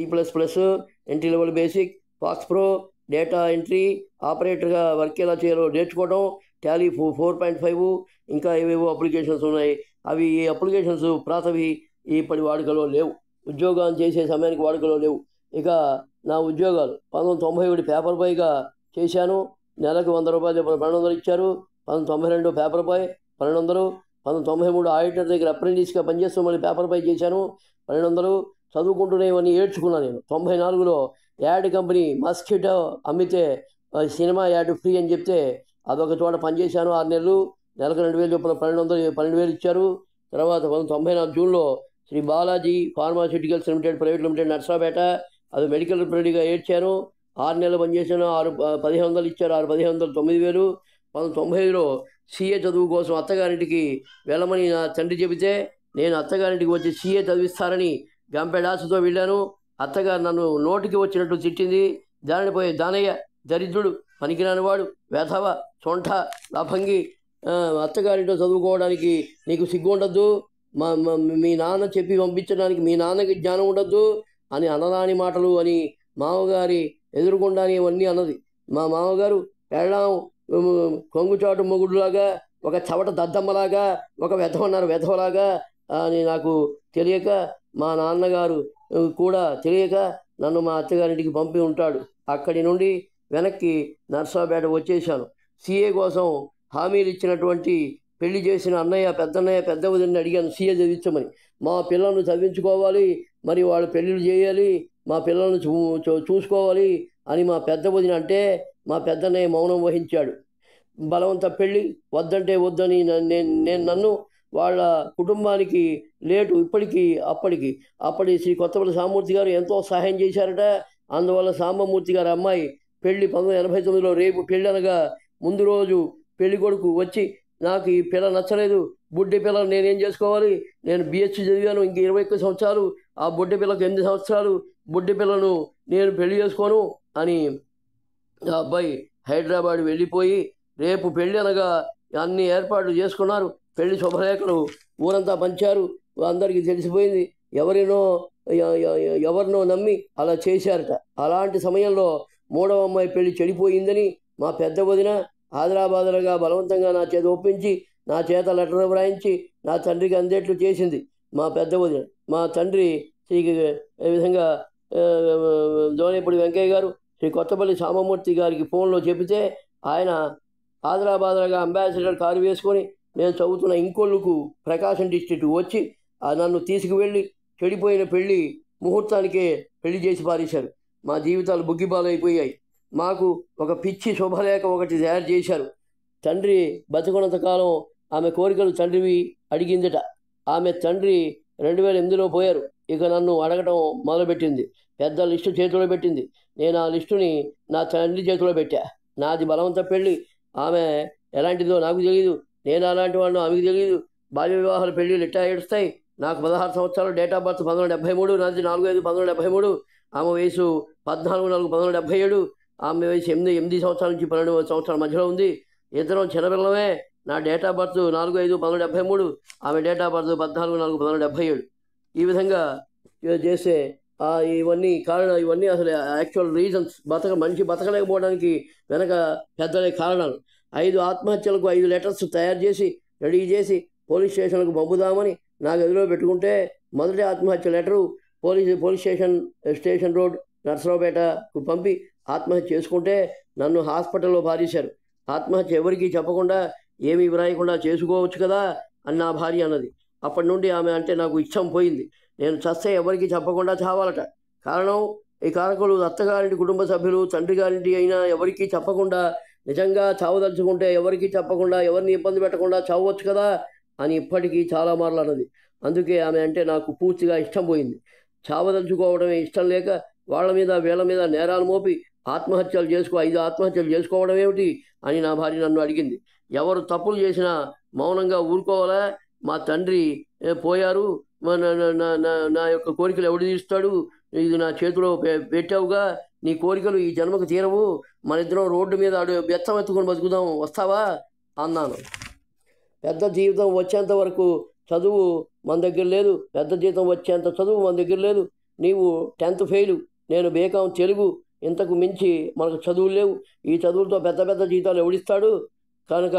entry level basic, FoxPro, data entry, ఆపరేటర్గా వర్క్ ఎలా చేయాలో నేర్చుకోవడం, టాలీ 4.5, ఇంకా ఏవేవో అప్లికేషన్స్ ఉన్నాయి. అవి ఈ అప్లికేషన్స్ ప్రాతవి ఇప్పటి వాడుకలో లేవు. ఉద్యోగం చేసే సమయానికి వాడుకలో లేవు. ఇక నా ఉద్యోగాలు 1991 పేపర్ బాయ్గా చేశాను. నెలకు ₹100 చొప్పున 1200 ఇచ్చారు. 1992 పేపర్ బాయ్ 1200. 1993 ఆడిటర్ దగ్గర అప్రెంటిస్గా పనిచేస్తూ మళ్ళీ పేపర్ బాయ్ చేశాను 1200. చదువుకుంటూనే ఇవన్నీ ఏడ్చుకున్నాను నేను. 94లో యాడ్ కంపెనీ మస్కిటో అమ్మితే సినిమా యాడ్ ఫ్రీ అని చెప్తే అదొక చోట పనిచేశాను 6 నెలలు. నెలకు 2000 చొప్పున 1200 ఇచ్చారు. తర్వాత 1994 జూన్లో Shri Balaji pharmaceuticals limited private limited Narasaraopet అది మెడికల్ రిప్రజెంటేటివ్గా ఏడ్చాను. 6 నెలలు పనిచేశాను. 1500 ఇచ్చారు. 1500 9000. 1995లో సీఏ చదువు కోసం అత్తగారింటికి వెళ్ళమని నా తండ్రి చెబితే నేను అత్తగారింటికి వచ్చి సీఏ చదివిస్తారని గంపెడాసుతో వెళ్ళాను. అత్తగారు నన్ను నోటికి వచ్చినట్టు తిట్టింది. దానిపోయే దానయ్య దరిద్రుడు, పనికిరానివాడు, వెధవ, సొంఠ, లఫంగి, అత్తగారింటో చదువుకోవడానికి నీకు సిగ్గు ఉండద్దు, మీ నాన్న చెప్పి పంపించడానికి మీ నాన్నకి జ్ఞానం ఉండద్దు అని అనరాని మాటలు అని మామగారి ఎదురుకుండానే ఇవన్నీ అన్నది. మా మామగారు పెళ్ళాం కొంగుచాటు మొగుడులాగా, ఒక చవట దద్దమ్మలాగా, ఒక వెధవలాగా అని నాకు తెలియక, మా నాన్నగారు కూడా తెలియక నన్ను మా అత్తగారింటికి పంపి ఉంటాడు. అక్కడి నుండి వెనక్కి నర్సాపేట వచ్చేసాను. సీఏ కోసం హామీలు ఇచ్చినటువంటి పెళ్లి చేసిన పెద్దన్నయ్య పెద్ద వదిలిని అడిగాను సీఏ చదివించమని. మా పిల్లలను చదివించుకోవాలి, మరి వాళ్ళు పెళ్ళిళ్ళు చేయాలి, మా పిల్లలను చూసుకోవాలి అని మా పెద్ద వదిన అంటే మా పెద్దన్నయ్య మౌనం వహించాడు. బలవంత పెళ్ళి వద్దంటే వద్దని నేను నన్ను వాళ్ళ కుటుంబానికి లేటు ఇప్పటికీ అప్పటి శ్రీ కొత్తపల్లి సాంబమూర్తి గారు ఎంతో సహాయం చేశారట. అందువల్ల సాంబమూర్తి గారి అమ్మాయి పెళ్లి 1989లో రేపు పెళ్ళి అనగా ముందు రోజు పెళ్లి కొడుకు వచ్చి నాకు ఈ పిల్ల నచ్చలేదు, బుడ్డి పిల్లను నేనేం చేసుకోవాలి, నేను బిఎస్సీ చదివాను, ఇంక 21 సంవత్సరాలు, ఆ బుడ్డి పిల్లకు 8 సంవత్సరాలు, బుడ్డి పిల్లను నేను పెళ్లి చేసుకోను అని ఆ అబ్బాయి హైదరాబాద్ వెళ్ళిపోయి రేపు పెళ్ళి అనగా అన్ని ఏర్పాట్లు చేసుకున్నారు. పెళ్లి శుభలేఖలు ఊరంతా పంచారు. అందరికీ తెలిసిపోయింది. ఎవరినో నమ్మి అలా చేశారట. అలాంటి సమయంలో 3వ అమ్మాయి పెళ్లి చెడిపోయిందని మా పెద్ద వదిన ఆదరాబాదరగా బలవంతంగా నా చేత ఒప్పించి నా చేత లెటర్ వ్రాయించి నా తండ్రికి అందేట్లు చేసింది మా పెద్ద వదిన. మా తండ్రి శ్రీ ఈ విధంగా దోనేపూడి వెంకయ్య గారు శ్రీ కొత్తపల్లి సాంబమూర్తి గారికి ఫోన్లో చెబితే ఆయన ఆదరాబాదరగా అంబాసిడర్ కారు వేసుకొని నేను చదువుతున్న ఇంకొల్లుకు ప్రకాశం డిస్ట్రిక్ట్ వచ్చి నన్ను తీసుకువెళ్ళి చెడిపోయిన పెళ్లి ముహూర్తానికే పెళ్లి చేసి పారేశారు. మా జీవితాలు బుగ్గిబాలైపోయాయి. మాకు ఒక పిచ్చి శుభలేఖ ఒకటి తయారు చేశారు. తండ్రి బతికున్నంత కాలం ఆమె కోరికలు తండ్రివి అడిగిందట. ఆమె తండ్రి 2008లో పోయారు. ఇక నన్ను అడగటం మొదలుపెట్టింది. పెద్ద లిస్టు చేతిలో పెట్టింది. నేను ఆ లిస్టుని నా తండ్రి చేతిలో పెట్టా. నాది బలవంత పెళ్ళి. ఆమె ఎలాంటిదో నాకు తెలియదు, నేను అలాంటి వాడినో ఆమెకు తెలియదు. బాల్య వివాహాల పెళ్ళిళ్ళు ఎట్టా ఏడుస్తాయి. నాకు 16 సంవత్సరాలు, డేట్ ఆఫ్ బర్త్ 1973, నాది 4/5/1973. ఆమె వయసు 14/4/1977. ఆమె వయసు 8 సంవత్సరాల నుంచి 12 సంవత్సరాల మధ్యలో ఉంది. ఇద్దరం చిన్నపిల్లమే. నా డేట్ ఆఫ్ బర్త్ 4/5/1973, ఆమె డేట్ ఆఫ్ బర్త్ 14/4/1977. ఈ విధంగా చేసే ఇవన్నీ అసలు యాక్చువల్ రీజన్స్. మనిషి బతకలేకపోవడానికి వెనక పెద్దలే కారణాలు. 5 ఆత్మహత్యలకు 5 లెటర్స్ తయారు చేసి రెడీ చేసి పోలీస్ స్టేషన్లకు పంపుదామని నా గదిలో పెట్టుకుంటే మొదటి ఆత్మహత్య లెటరు పోలీస్ స్టేషన్ రోడ్ నర్సరావుపేటకు పంపి ఆత్మహత్య చేసుకుంటే నన్ను హాస్పిటల్లో పారేశారు. ఆత్మహత్య ఎవరికీ చెప్పకుండా ఏమీ వ్రాయకుండా చేసుకోవచ్చు కదా అని నా భార్య అన్నది. అప్పటి నుండి ఆమె అంటే నాకు ఇష్టం పోయింది. నేను చస్తే ఎవరికి చెప్పకుండా చావాలట. కారణం ఈ కారకులు అత్తగారింటి కుటుంబ సభ్యులు, తండ్రి గారింటి అయినా ఎవరికీ చెప్పకుండా నిజంగా చావదలుచుకుంటే ఎవరికి చెప్పకుండా ఎవరిని ఇబ్బంది పెట్టకుండా చావచ్చు కదా అని ఇప్పటికీ చాలా మార్లు అన్నది. అందుకే ఆమె అంటే నాకు పూర్తిగా ఇష్టం పోయింది. చావదలుచుకోవడమే ఇష్టం లేక వీళ్ళ మీద నేరాలు మోపి 5 ఆత్మహత్యలు చేసుకోవడం ఏమిటి అని నా భార్య నన్ను అడిగింది. ఎవరు తప్పులు చేసినా మౌనంగా ఊరుకోవాలా? మా తండ్రి పోయారు, నా యొక్క కోరికలు ఎవడు తీరుస్తాడు? ఇది నా చేతిలో పెట్టావుగా, నీ కోరికలు ఈ జన్మకు తీరవు, మన ఇద్దరం రోడ్డు మీద బెత్తం ఎత్తుకొని బతుకుదాం, వస్తావా అన్నాను. పెద్ద జీవితం వచ్చేంత వరకు చదువు మన దగ్గర లేదు. పెద్ద జీతం వచ్చేంత చదువు మన దగ్గర లేదు. నీవు 10th ఫెయిలు, నేను బీకాం తెలుగు. ఇంతకు మించి మనకు చదువులు లేవు. ఈ చదువులతో పెద్ద జీతాలు ఎవడిస్తాడు? కనుక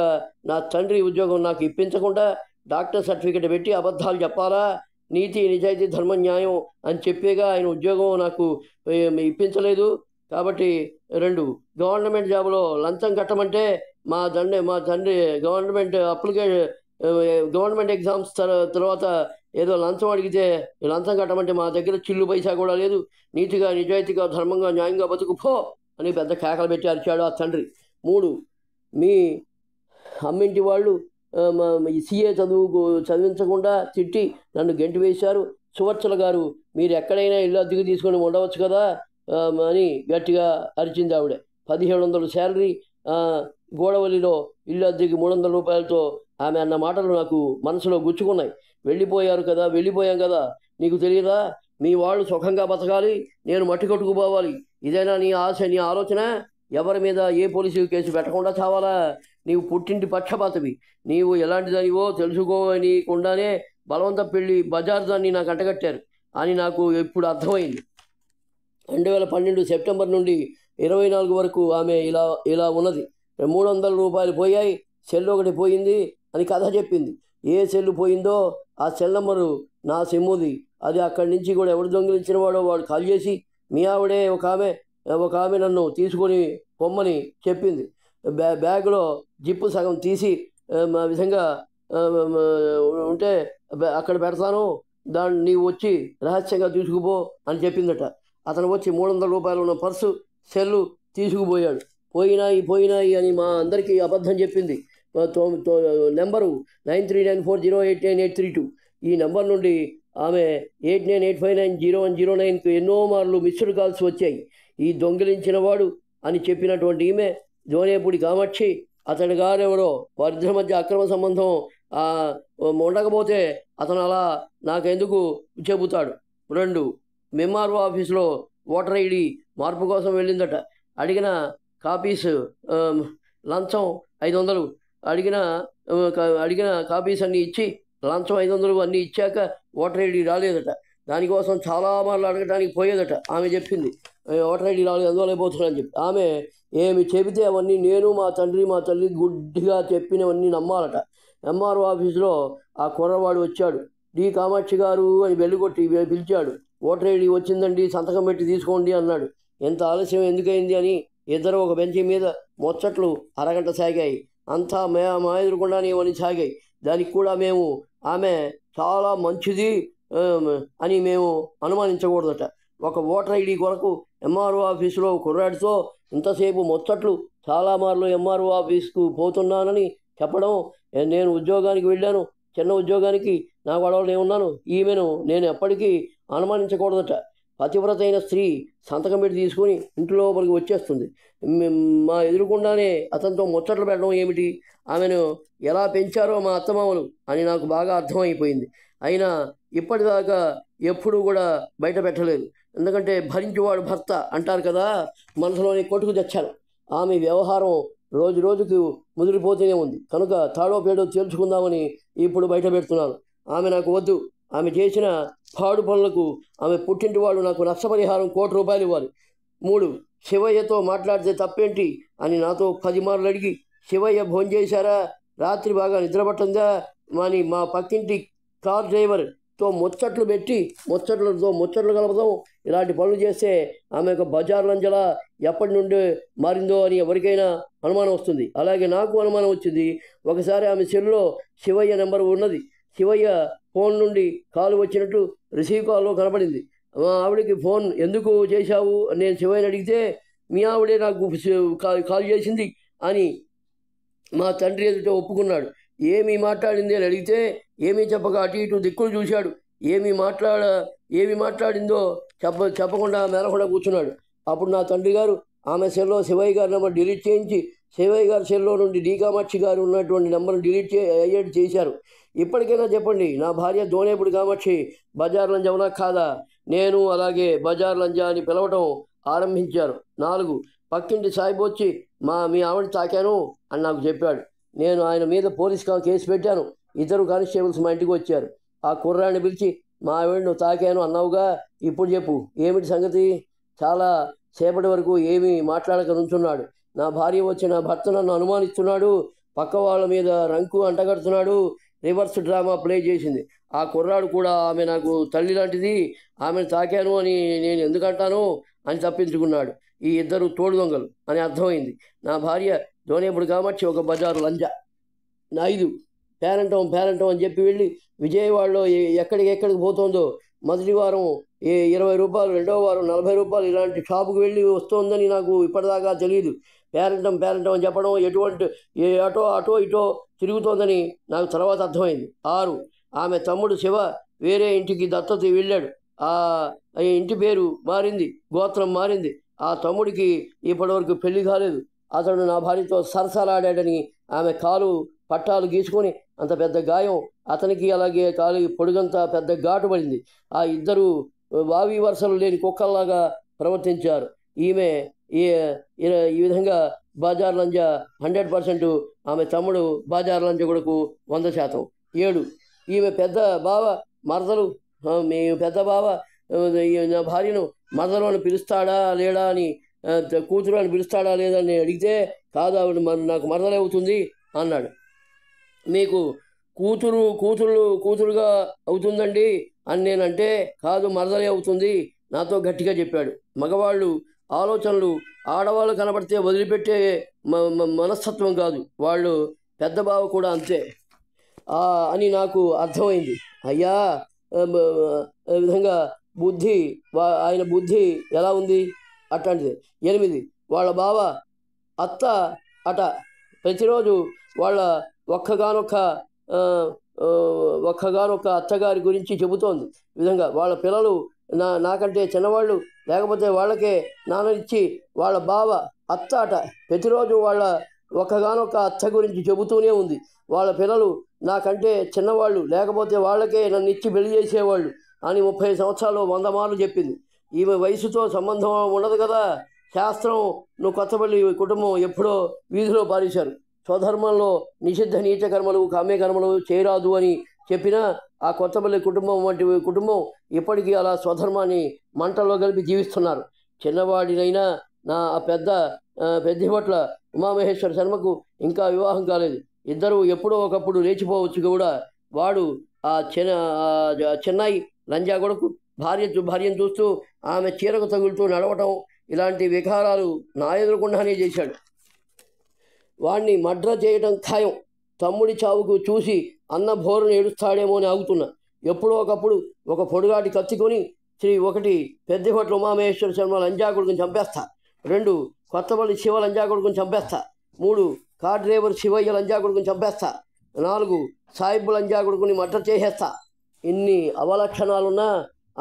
నా తండ్రి ఉద్యోగం నాకు ఇప్పించకుండా డాక్టర్ సర్టిఫికెట్ పెట్టి అబద్ధాలు చెప్పాలా? నీతి నిజాయితీ ధర్మ న్యాయం అని చెప్పేగా ఆయన ఉద్యోగం నాకు ఇప్పించలేదు. కాబట్టి 2 గవర్నమెంట్ జాబ్లో లంచం కట్టమంటే మా తండ్రి గవర్నమెంట్ ఎగ్జామ్స్ తర్వాత ఏదో లంచం అడిగితే లంచం కట్టమంటే మా దగ్గర చిల్లు పైసా కూడా లేదు, నీతిగా నిజాయితీగా ధర్మంగా న్యాయంగా బతుకు పో అని పెద్ద కేకలు పెట్టి అరిచాడు ఆ తండ్రి. 3 మీ అమ్మింటి వాళ్ళు సీఏ చదివించకుండా తిట్టి నన్ను గెంటి వేశారు. సువర్చల గారు మీరు ఎక్కడైనా ఇల్లు అద్దెకు తీసుకొని ఉండవచ్చు కదా అని గట్టిగా అరిచింది ఆవిడ. 1700 శాలరీ, గోడవల్లిలో ఇల్లు అద్దెకి 300 రూపాయలతో ఆమె అన్న మాటలు నాకు మనసులో గుచ్చుకున్నాయి. వెళ్ళిపోయాం కదా, నీకు తెలియదా? మీ వాళ్ళు సుఖంగా బతకాలి, నేను మట్టి కొట్టుకుపోవాలి, ఇదేనా నీ ఆశ, నీ ఆలోచన? ఎవరి మీద ఏ పోలీసు కేసు పెట్టకుండా చావాలా? నీవు పుట్టింటి పక్షపాతవి, నీవు ఎలాంటి దానివో తెలుసుకోనికుండానే బలవంత పెళ్లి బజార్ దాన్ని నాకు అంటగట్టారు అని నాకు ఇప్పుడు అర్థమైంది. 2012 సెప్టెంబర్ నుండి 24 వరకు ఆమె ఇలా ఉన్నది. 300 రూపాయలు పోయాయి, సెల్ ఒకటి పోయింది అని కథ చెప్పింది. ఏ సెల్లు పోయిందో ఆ సెల్ నెంబరు నా సిమ్ముది. అది అక్కడి నుంచి కూడా ఎవడు దొంగిలించిన వాడు కాల్ చేసి మీ ఆవిడే ఒక ఆమె నన్ను తీసుకొని పొమ్మని చెప్పింది. బ్యాగులో జిప్పు సగం తీసి విధంగా ఉంటే అక్కడ పెడతాను, దాన్ని నీవు వచ్చి రహస్యంగా తీసుకుపో అని చెప్పిందట. అతను వచ్చి 300 రూపాయలు ఉన్న పర్సు, సెల్లు తీసుకుపోయాడు. పోయినాయి అని మా అందరికీ అబద్ధం చెప్పింది. నెంబరు 9394089832. ఈ నెంబర్ నుండి ఆమె 8985901009కు ఎన్నో మార్లు మిస్డ్ కాల్స్ వచ్చాయి. ఈ దొంగిలించిన వాడు అని చెప్పినటువంటి ఈమె జోనేపూడి కామాక్షి, అతడి గారెవరో, వారిద్దరి మధ్య అక్రమ సంబంధం ఉండకపోతే అతను అలా నాకెందుకు చెబుతాడు. 2 ఎంఆర్ఓ ఆఫీసులో ఓటర్ ఐడి మార్పు కోసం వెళ్ళిందట. అడిగిన కాపీస్ లంచం 500, అడిగిన కాపీస్ అన్నీ ఇచ్చి లంచం 500 అన్నీ ఇచ్చాక ఓటర్ ఐడి రాలేదట. దానికోసం చాలా మార్లు అడగడానికి పోయేదట. ఆమె చెప్పింది ఓటర్ ఐడి రాలేదు, అందువల్ల పోతున్నానని చెప్పి. ఆమె ఏమి చెబితే అవన్నీ నేను, మా తల్లి గుడ్డిగా చెప్పినవన్నీ నమ్మాలట. ఎంఆర్ఓ ఆఫీసులో ఆ కుర్రవాడు వచ్చాడు. డి కామాక్షి గారు అని బెల్లుకొట్టి పిలిచాడు. ఓటర్ ఐడి వచ్చిందండి, సంతకం పెట్టి తీసుకోండి అన్నాడు. ఎంత ఆలస్యం ఎందుకైంది అని ఇద్దరు ఒక బెంచి మీద ముచ్చట్లు అరగంట సాగాయి. అంతా మా ఎదురుకుండానే అని సాగాయి. దానికి కూడా ఆమె చాలా మంచిది అని మేము అనుమానించకూడదట. ఒక ఓటర్ ఐడి కొరకు ఎంఆర్ఓ ఆఫీసులో కుర్రాడితో ఇంతసేపు ముచ్చట్లు, చాలా మార్లు ఎంఆర్ఓ ఆఫీస్కు పోతున్నానని చెప్పడం. నేను ఉద్యోగానికి వెళ్ళాను, చిన్న ఉద్యోగానికి, నా గొడవలు ఏమున్నాను. ఈమెను నేను ఎప్పటికీ అనుమానించకూడదట. పతివ్రత అయిన స్త్రీ సంతకం పెట్టి తీసుకుని ఇంటి లోపలికి వచ్చేస్తుంది. మా ఎదురుకుండానే అతనితో ముచ్చట్లు పెట్టడం ఏమిటి? ఆమెను ఎలా పెంచారో మా అత్తమామలు అని నాకు బాగా అర్థమైపోయింది. అయినా ఇప్పటిదాకా ఎప్పుడూ కూడా బయట పెట్టలేదు. ఎందుకంటే భరించేవాడు భర్త అంటారు కదా, మనసులోని కొట్టుకు తెచ్చాను. ఆమె వ్యవహారం రోజు రోజుకు ముదిరిపోతూనే ఉంది. కనుక తాడో పేడో తేల్చుకుందామని ఇప్పుడు బయట పెడుతున్నాను. ఆమె నాకు వద్దు. ఆమె చేసిన పాడు పనులకు ఆమె పుట్టింటి వాళ్ళు నాకు నష్టపరిహారం 1 కోటి రూపాయలు ఇవ్వాలి. 3 శివయ్యతో మాట్లాడితే తప్పేంటి అని నాతో 10 మార్లు అడిగి, శివయ్య భోంచేశారా, రాత్రి బాగా నిద్రపట్టిందా అని మా పక్కింటి కార్ డ్రైవర్తో ముచ్చట్లు పెట్టి ముచ్చట్లు కలపదాం. ఇలాంటి పనులు చేస్తే ఆమె ఒక బజార్ లంజలా ఎప్పటి నుండి మారిందో అని ఎవరికైనా అనుమానం వస్తుంది. అలాగే నాకు అనుమానం వచ్చింది. ఒకసారి ఆమె సెల్లో శివయ్య నెంబర్ ఉన్నది. శివయ్య ఫోన్ నుండి కాలు వచ్చినట్టు రిసీవ్ కాల్లో కనపడింది. మా ఆవిడకి ఫోన్ ఎందుకు చేశావు నేను శివయ్యని అడిగితే, మీ ఆవిడే నాకు కాల్ చేసింది అని మా తండ్రి ఎదుట ఒప్పుకున్నాడు. ఏమీ మాట్లాడింది అని అడిగితే ఏమీ చెప్పక అటు ఇటు దిక్కులు చూశాడు. ఏమి మాట్లాడిందో చెప్పకుండా మెలకుండా కూర్చున్నాడు. అప్పుడు నా తండ్రి గారు ఆమె సెల్లో శివయ్య గారి నెంబర్ డిలీట్ చేయించి శివయ్య గారి సెల్లో నుండి డి కామాక్షి గారు ఉన్నటువంటి నెంబర్ను డిలీట్ అయ్యేట్టు చేశారు. ఇప్పటికైనా చెప్పండి, నా భార్య దోనేపుడి కామాక్షి బజార్ లంజవునా కాదా? నేను అలాగే బజార్ లంజా అని పిలవటం ఆరంభించాను. 4 పక్కింటి సాయిబు వచ్చి మీ ఆవిడ తాకాను అని నాకు చెప్పాడు. నేను ఆయన మీద పోలీస్ కేసు పెట్టాను. 2 కానిస్టేబుల్స్ మా ఇంటికి వచ్చారు. ఆ కుర్రాన్ని పిలిచి, మా ఆవిడను తాకాను అన్నావుగా, ఇప్పుడు చెప్పు ఏమిటి సంగతి? చాలా సేపటి వరకు ఏమీ మాట్లాడక నుంచున్నాడు. నా భార్య వచ్చి నా భర్త నన్ను అనుమానిస్తున్నాడు, పక్క వాళ్ళ మీద రంకు అంటగడుతున్నాడు, రివర్స్ డ్రామా ప్లే చేసింది. ఆ కుర్రాడు కూడా ఆమె నాకు తల్లి లాంటిది, ఆమెను తాకాను అని నేను ఎందుకంటాను అని తప్పించుకున్నాడు. ఈ ఇద్దరు తోడు దొంగలు అని అర్థమైంది. నా భార్య దోనేపుడు కామర్చి ఒక బజారు లంజా. 5 పేరంటం అని చెప్పి వెళ్ళి విజయవాడలో ఎక్కడికి పోతుందో మొదటి వారం 20 రూపాయలు, రెండవ వారం 40 రూపాయలు ఇలాంటి షాపుకు వెళ్ళి వస్తుందని నాకు ఇప్పటిదాకా తెలియదు. పేరంటం అని చెప్పడం ఎటువంటి అటో ఇటో తిరుగుతోందని నాకు తర్వాత అర్థమైంది. 6 ఆమె తమ్ముడు శివ వేరే ఇంటికి దత్తత వెళ్ళాడు. ఆ ఇంటి పేరు మారింది, గోత్రం మారింది. ఆ తమ్ముడికి ఇప్పటివరకు పెళ్లి కాలేదు. అతడు నా భార్యతో సరసలాడాడని ఆమె కాలు పట్టాలు గీసుకొని అంత పెద్ద గాయం, అతనికి అలాగే కాలు పొడుగంతా పెద్ద ఘాటు పడింది. ఆ ఇద్దరు వావి వరుసలు లేని కుక్కల్లాగా ప్రవర్తించారు. ఈమె ఈ విధంగా బాజార్ లంజా 100%, ఆమె తమ్ముడు బాజార్ లంజ కొడుకు 100%. 7 ఈమె పెద్ద బావ మరదలు, మీ పెద్ద బావ నా భార్యను మరదలు అని పిలుస్తాడా లేడా అని, కూతురు అని పిలుస్తాడా లేదని అడిగితే కాదు ఆవిడ నాకు మరదలే అవుతుంది అన్నాడు. మీకు కూతురుగా అవుతుందండి అని నేనంటే కాదు మరదలే అవుతుంది నాతో గట్టిగా చెప్పాడు. మగవాళ్ళు ఆలోచనలు ఆడవాళ్ళు కనబడితే వదిలిపెట్టే మనస్తత్వం కాదు, వాళ్ళు పెద్ద బావ కూడా అంతే అని నాకు అర్థమైంది. అయ్యా విధంగా ఆయన బుద్ధి ఎలా ఉంది అట్లాంటిది. 8 వాళ్ళ బావ అత్త అట ప్రతిరోజు వాళ్ళ ఒక్కగానొక్క అత్తగారి గురించి చెబుతోంది. విధంగా వాళ్ళ పిల్లలు నాకంటే చిన్నవాళ్ళు, లేకపోతే వాళ్ళకే నాన్ననిచ్చి వాళ్ళ బావ అత్త అట ప్రతిరోజు వాళ్ళ ఒక్కగానొక్క అత్త గురించి చెబుతూనే ఉంది. వాళ్ళ పిల్లలు నాకంటే చిన్నవాళ్ళు, లేకపోతే వాళ్ళకే నన్ను ఇచ్చి పెళ్లి చేసేవాళ్ళు అని 30 సంవత్సరాలు 100 మార్లు చెప్పింది. ఈమె వయసుతో సంబంధం ఉండదు కదా. శాస్త్రం నువ్వు కొత్తపల్లి కుటుంబం ఎప్పుడో వీధిలో పారేశారు. స్వధర్మంలో నిషిద్ధ నీచ కర్మలు కామ్యకర్మలు చేయరాదు అని చెప్పినా ఆ కొత్తపల్లి కుటుంబం వంటి కుటుంబం ఇప్పటికీ అలా స్వధర్మాన్ని మంటల్లో కలిపి జీవిస్తున్నారు. చిన్నవాడినైనా నా పెద్దిపట్ల ఉమామహేశ్వర శర్మకు ఇంకా వివాహం కాలేదు. ఇద్దరు ఎప్పుడో ఒకప్పుడు లేచిపోవచ్చు కూడా. వాడు ఆ చెన్నై లంజా కొడుకు భార్యను చూస్తూ ఆమె చీరకు తగులుతూ నడవటం ఇలాంటి వికారాలు నా ఎదురకుండానే చేశాడు. వాణ్ణి మడ్ర చేయడం ఖాయం. తమ్ముడి చావుకు చూసి అన్న భోరును ఏడుస్తాడేమో అని ఆగుతున్నా. ఎప్పుడో ఒకప్పుడు ఒక పొడుగాటి కత్తికొని 1 పెద్దపట్ల ఉమామహేశ్వర శర్మ లంజా కొడుకుని చంపేస్తా. 2 కొత్తపల్లి శివ లంజా కొడుకుని చంపేస్తా. 3 కార్ డ్రైవర్ శివయ్య లంజా కొడుకుని చంపేస్తా. 4 సాయిబు లంజా కొడుకుని మడ్ర చేసేస్తా. ఇన్ని అవలక్షణాలున్నా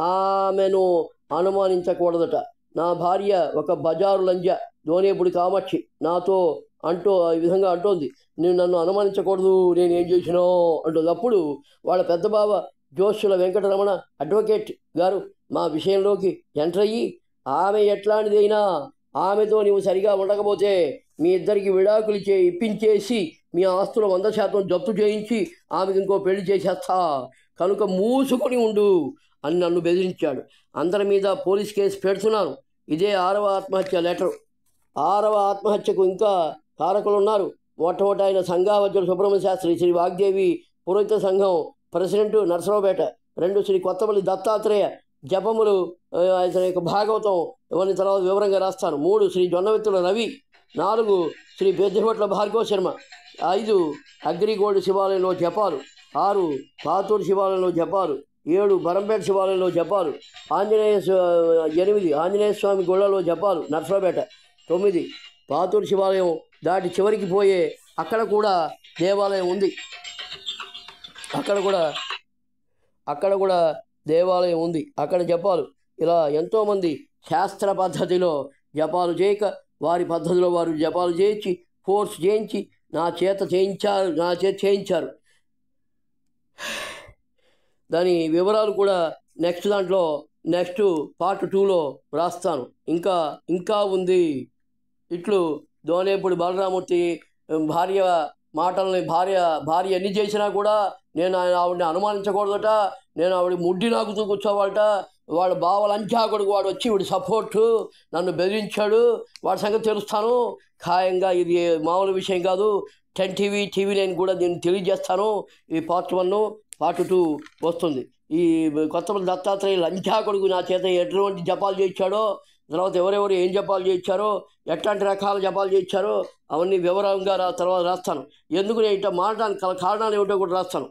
ఆమెను అనుమానించకూడదట. నా భార్య ఒక బజారు లంజా దోనేపుడి కామాక్షి నాతో ఈ విధంగా అంటోంది. నేను నన్ను అనుమానించకూడదు, నేనేం చేసినో అంటుంది. అప్పుడు వాళ్ళ పెద్ద బావ జోష్యుల వెంకటరమణ అడ్వకేట్ గారు మా విషయంలోకి ఎంటర్ అయ్యి, ఆమె ఎట్లాంటిదైనా ఆమెతో నీవు సరిగా ఉండకపోతే మీ ఇద్దరికి విడాకులు ఇప్పించేసి మీ ఆస్తుల 100% జప్తు చేయించి ఆమెకు ఇంకో పెళ్లి చేసేస్తా, కనుక మూసుకొని ఉండు అని నన్ను బెదిరించాడు. అందరి మీద పోలీస్ కేసు పెడుతున్నాను. ఇదే 6వ ఆత్మహత్య లెటరు. 6వ ఆత్మహత్యకు ఇంకా కారకులున్నారు. మొట్టమొదటి ఆయన సంఘావజ్యుల సుబ్రహ్మణ్య శాస్త్రి, శ్రీ వాగ్దేవి పురోహిత సంఘం ప్రెసిడెంట్ నరసరావుపేట. 2 శ్రీ కొత్తపల్లి దత్తాత్రేయ జపములు, అతని యొక్క భాగవతం ఇవన్నీ తర్వాత వివరంగా రాస్తాను. 3 శ్రీ జొన్నవెత్తుల రవి. 4 శ్రీ పెద్దపట్ల భార్గవ శర్మ. 5 అగ్రిగోల్డ్ శివాలయంలో జపాలు. 6 పాతూరు శివాలయంలో జపాలు. 7 బరంపేట శివాలయంలో జపాలు. 8 ఆంజనేయ స్వామి గుళ్ళలో జపాలు నరసరావుపేట. 9 పాతూరు శివాలయం దాటి చివరికి పోయే అక్కడ కూడా దేవాలయం ఉంది. అక్కడ కూడా దేవాలయం ఉంది, అక్కడ జపాలు. ఇలా ఎంతోమంది శాస్త్ర పద్ధతిలో జపాలు చేయక వారి పద్ధతిలో వారు జపాలు చేయించి ఫోర్స్ చేయించి నా చేత చేయించారు. దాని వివరాలు కూడా నెక్స్ట్ పార్ట్ 2లో రాస్తాను. ఇంకా ఉంది. ఇట్లు దోనేపుడి బాలరామూర్తి భార్య మాటల్ని భార్య ఎన్ని చేసినా కూడా నేను ఆవిడని అనుమానించకూడదట, నేను ఆవిడ ముడ్డి నాకుతూ కూర్చోవాలట. వాడు బావలంచా కొడుకు వాడు వచ్చి వీడి సపోర్టు నన్ను బెదిరించాడు, వాడి సంగతి తెలుస్తాను ఖాయంగా. ఇది మామూలు విషయం కాదు, టీవీ నైన్ కూడా దీన్ని తెలియజేస్తాను. ఈ పార్ట్ 1, పార్ట్ 2 వస్తుంది. ఈ కొత్తపల్లి దత్తాత్రేయ లంచా కొడుకు నా చేత ఎటువంటి జపాలు చేయించాడో, తర్వాత ఎవరెవరు ఏం జపాలు చేయించారో, ఎట్లాంటి రకాల జపాలు చేయించారో అవన్నీ వివరంగా తర్వాత రాస్తాను. ఎందుకు నేను ఇట్లా మారడానికి కారణాలు ఏమిటో కూడా రాస్తాను.